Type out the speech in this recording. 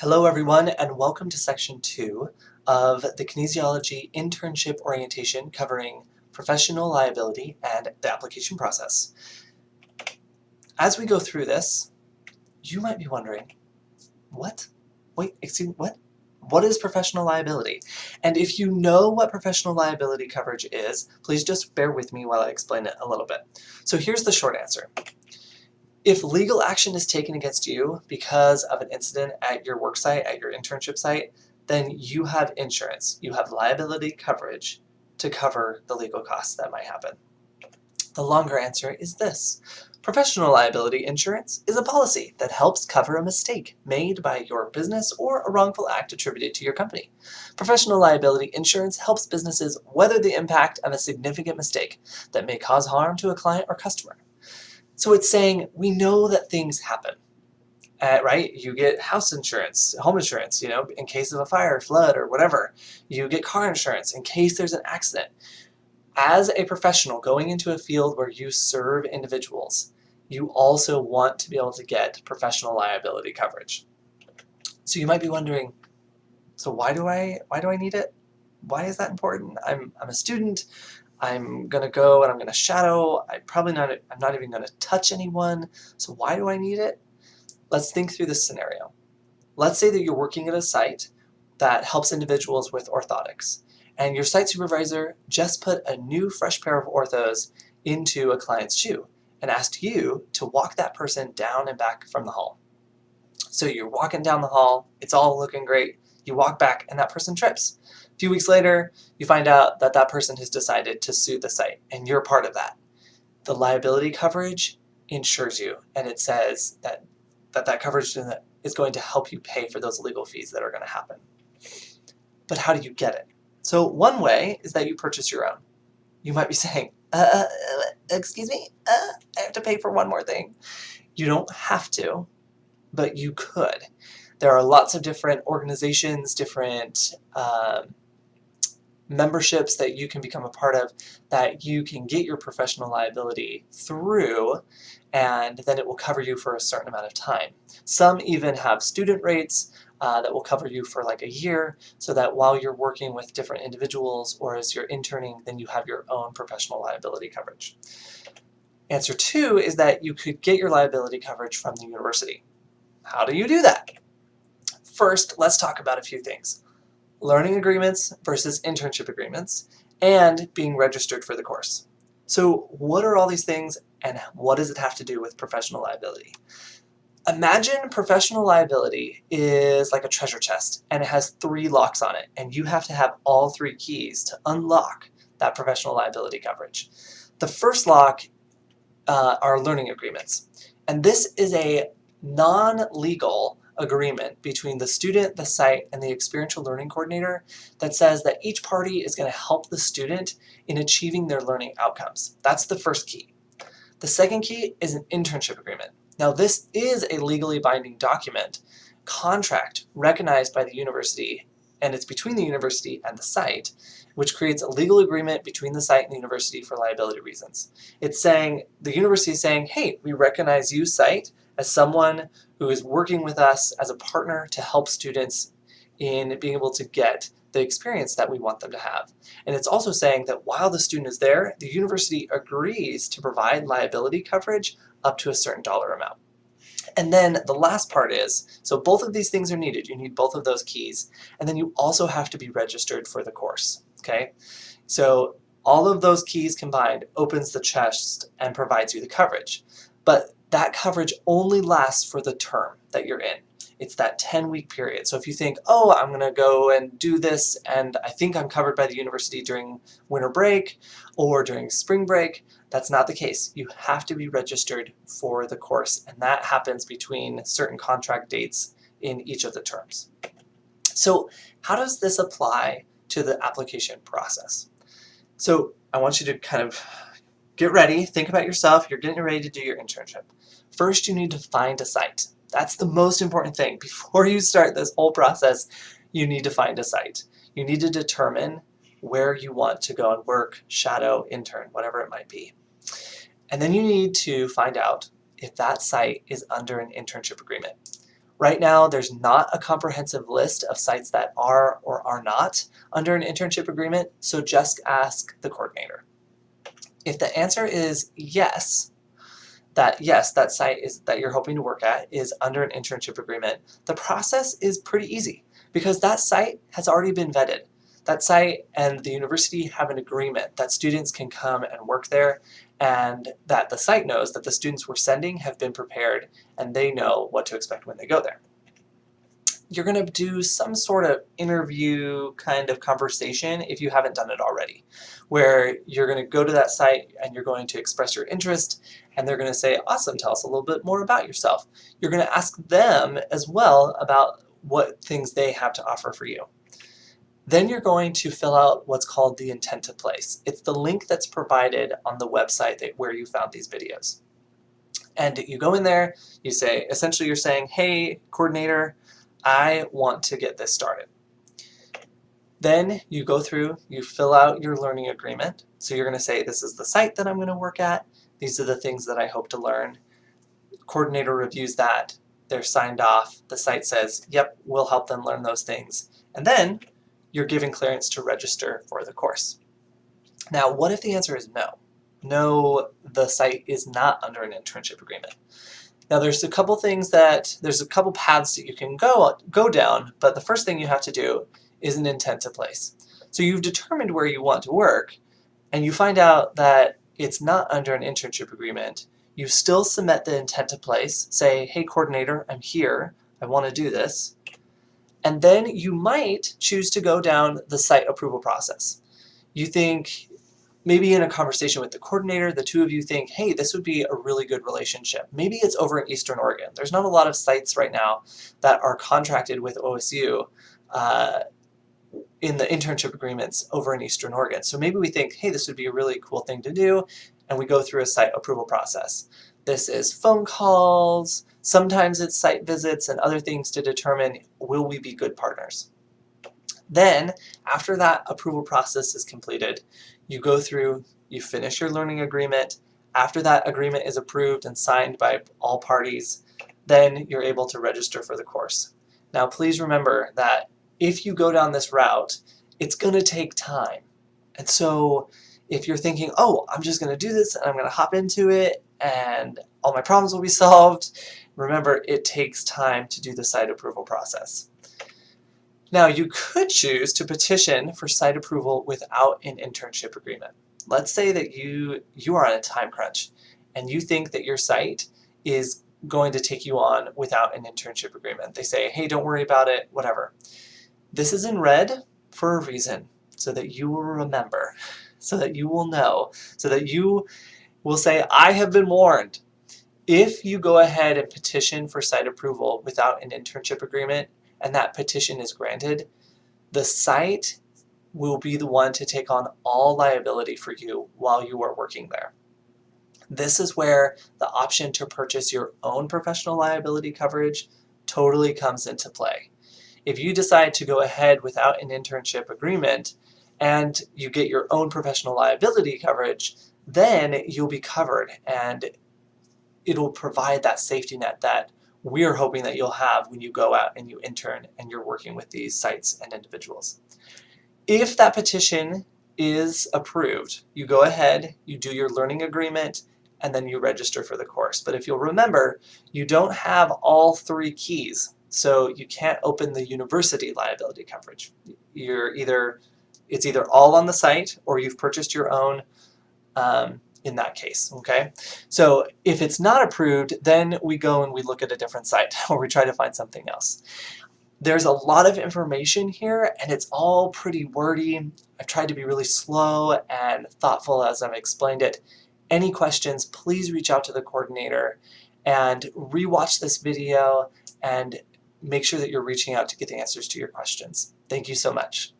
Hello everyone and welcome to section 2 of the kinesiology internship orientation covering professional liability and the application process. As we go through this, you might be wondering, what? Wait, excuse me, what? What is professional liability? And if you know what professional liability coverage is, please just bear with me while I explain it a little bit. So here's the short answer. If legal action is taken against you because of an incident at your work site, at your internship site, then you have insurance. You have liability coverage to cover the legal costs that might happen. The longer answer is this. Professional liability insurance is a policy that helps cover a mistake made by your business or a wrongful act attributed to your company. Professional liability insurance helps businesses weather the impact of a significant mistake that may cause harm to a client or customer. So it's saying we know that things happen, right? You get house insurance, home insurance, in case of a fire, flood, or whatever. You get car insurance in case there's an accident. As a professional going into a field where you serve individuals, you also want to be able to get professional liability coverage. So you might be wondering, so why do I need it? Why is that important? I'm a student. I'm gonna go and I'm gonna shadow. I'm not even gonna touch anyone. So why do I need it? Let's think through this scenario. Let's say that you're working at a site that helps individuals with orthotics, and your site supervisor just put a new fresh pair of orthos into a client's shoe and asked you to walk that person down and back from the hall. So you're walking down the hall, it's all looking great. You walk back and that person trips. A few weeks later, you find out that that person has decided to sue the site, and you're part of that. The liability coverage insures you, and it says that coverage is going to help you pay for those legal fees that are going to happen. But how do you get it? So one way is that you purchase your own. You might be saying, excuse me, I have to pay for one more thing. You don't have to, but you could. There are lots of different organizations, different memberships that you can become a part of that you can get your professional liability through, and then it will cover you for a certain amount of time. Some even have student rates that will cover you for like a year, so that while you're working with different individuals or as you're interning, then you have your own professional liability coverage. Answer 2 is that you could get your liability coverage from the university. How do you do that? First, let's talk about a few things. Learning agreements versus internship agreements, and being registered for the course. So what are all these things, and what does it have to do with professional liability? Imagine professional liability is like a treasure chest, and it has 3 locks on it, and you have to have all 3 keys to unlock that professional liability coverage. The first lock are learning agreements, and this is a non-legal agreement between the student, the site, and the experiential learning coordinator that says that each party is going to help the student in achieving their learning outcomes. That's the first key. The second key is an internship agreement. Now this is a legally binding document, contract recognized by the university, and it's between the university and the site, which creates a legal agreement between the site and the university for liability reasons. It's saying, the university is saying, hey, we recognize you, site, as someone who is working with us as a partner to help students in being able to get the experience that we want them to have. And it's also saying that while the student is there, the university agrees to provide liability coverage up to a certain dollar amount. And then the last part is, so both of these things are needed. You need both of those keys. And then you also have to be registered for the course, okay? So all of those keys combined opens the chest and provides you the coverage. But that coverage only lasts for the term that you're in. It's that 10-week period. So if you think, oh, I'm gonna go and do this and I think I'm covered by the university during winter break or during spring break, that's not the case. You have to be registered for the course, and that happens between certain contract dates in each of the terms. So how does this apply to the application process? So I want you to kind of get ready, think about yourself, you're getting ready to do your internship. First, you need to find a site. That's the most important thing. Before you start this whole process, you need to find a site. You need to determine where you want to go and work, shadow, intern, whatever it might be. And then you need to find out if that site is under an internship agreement. Right now, there's not a comprehensive list of sites that are or are not under an internship agreement, so just ask the coordinator. If the answer is yes, that site is that you're hoping to work at is under an internship agreement, the process is pretty easy because that site has already been vetted. That site and the university have an agreement that students can come and work there, and that the site knows that the students we're sending have been prepared and they know what to expect when they go there. You're going to do some sort of interview kind of conversation if you haven't done it already, where you're going to go to that site and you're going to express your interest, and they're going to say, awesome, tell us a little bit more about yourself. You're going to ask them as well about what things they have to offer for you. Then you're going to fill out what's called the intent to place. It's the link that's provided on the website where you found these videos. And you go in there, you say, essentially you're saying, hey, coordinator, I want to get this started. Then you go through, you fill out your learning agreement. So you're going to say, this is the site that I'm going to work at. These are the things that I hope to learn. The coordinator reviews that. They're signed off. The site says, yep, we'll help them learn those things. And then you're given clearance to register for the course. Now, what if the answer is no? No, the site is not under an internship agreement. Now there's a couple paths that you can go down, but the first thing you have to do is an intent to place. So you've determined where you want to work, and you find out that it's not under an internship agreement. You still submit the intent to place, say, hey coordinator, I'm here, I want to do this. And then you might choose to go down the site approval process. You think, maybe in a conversation with the coordinator, the two of you think, hey, this would be a really good relationship. Maybe it's over in Eastern Oregon. There's not a lot of sites right now that are contracted with OSU in the internship agreements over in Eastern Oregon. So maybe we think, hey, this would be a really cool thing to do, and we go through a site approval process. This is phone calls, sometimes it's site visits and other things to determine, will we be good partners? Then, after that approval process is completed, you go through, you finish your learning agreement. After that agreement is approved and signed by all parties, then you're able to register for the course. Now, please remember that if you go down this route, it's going to take time. And so, if you're thinking, oh, I'm just going to do this and I'm going to hop into it and all my problems will be solved, remember, it takes time to do the site approval process. Now, you could choose to petition for site approval without an internship agreement. Let's say that you are on a time crunch and you think that your site is going to take you on without an internship agreement. They say, hey, don't worry about it, whatever. This is in red for a reason, so that you will remember, so that you will know, so that you will say, I have been warned. If you go ahead and petition for site approval without an internship agreement, and that petition is granted, the site will be the one to take on all liability for you while you are working there. This is where the option to purchase your own professional liability coverage totally comes into play. If you decide to go ahead without an internship agreement and you get your own professional liability coverage, then you'll be covered and it'll provide that safety net that we're hoping that you'll have when you go out and you intern and you're working with these sites and individuals. If that petition is approved, you go ahead, you do your learning agreement, and then you register for the course. But if you'll remember, you don't have all three keys, so you can't open the university liability coverage. It's either all on the site or you've purchased your own in that case, okay? So if it's not approved, then we go and we look at a different site or we try to find something else. There's a lot of information here and it's all pretty wordy. I've tried to be really slow and thoughtful as I've explained it. Any questions, please reach out to the coordinator and rewatch this video and make sure that you're reaching out to get the answers to your questions. Thank you so much.